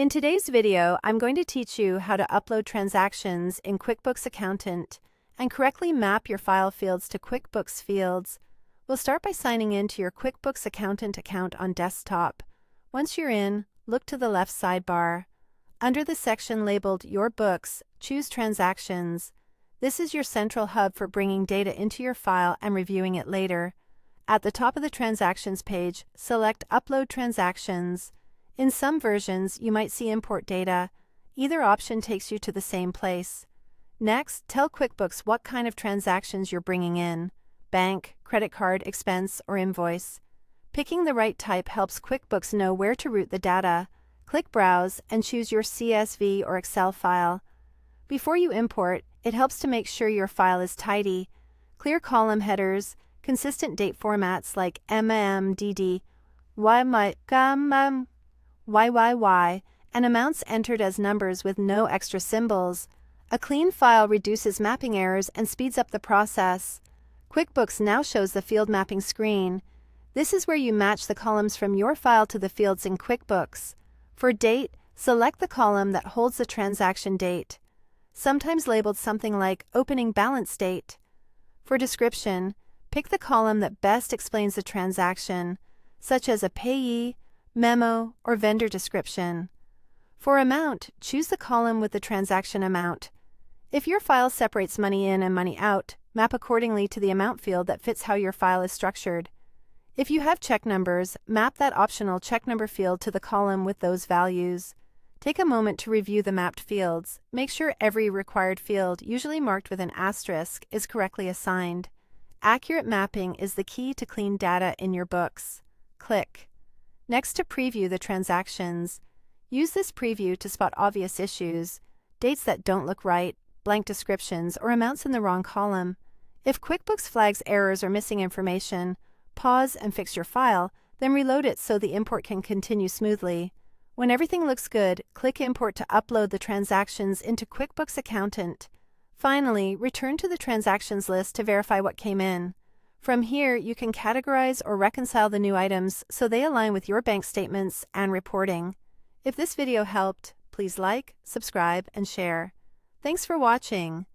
In today's video, I'm going to teach you how to upload transactions in QuickBooks Accountant and correctly map your file fields to QuickBooks fields. We'll start by signing in to your QuickBooks Accountant account on desktop. Once you're in, look to the left sidebar. Under the section labeled Your Books, choose Transactions. This is your central hub for bringing data into your file and reviewing it later. At the top of the Transactions page, select Upload Transactions. In some versions, you might see Import Data. Either option takes you to the same place. Next, tell QuickBooks what kind of transactions you're bringing in: bank, credit card, expense, or invoice. Picking the right type helps QuickBooks know where to route the data. Click Browse and choose your CSV or Excel file. Before you import, it helps to make sure your file is tidy. Clear column headers, consistent date formats like MMDD, YYY, and amounts entered as numbers with no extra symbols. A clean file reduces mapping errors and speeds up the process. QuickBooks now shows the field mapping screen. This is where you match the columns from your file to the fields in QuickBooks. For date, select the column that holds the transaction date, sometimes labeled something like Opening Balance Date. For description, pick the column that best explains the transaction, such as a payee, memo, or vendor description. For amount, choose the column with the transaction amount. If your file separates money in and money out, map accordingly to the amount field that fits how your file is structured. If you have check numbers, map that optional check number field to the column with those values. Take a moment to review the mapped fields. Make sure every required field, usually marked with an asterisk, is correctly assigned. Accurate mapping is the key to clean data in your books. Click. Next, to preview the transactions. Use this preview to spot obvious issues, dates that don't look right, blank descriptions, or amounts in the wrong column. If QuickBooks flags errors or missing information, pause and fix your file, then reload it so the import can continue smoothly. When everything looks good, click Import to upload the transactions into QuickBooks Accountant. Finally, return to the transactions list to verify what came in. From here, you can categorize or reconcile the new items so they align with your bank statements and reporting. If this video helped, please like, subscribe, and share. Thanks for watching.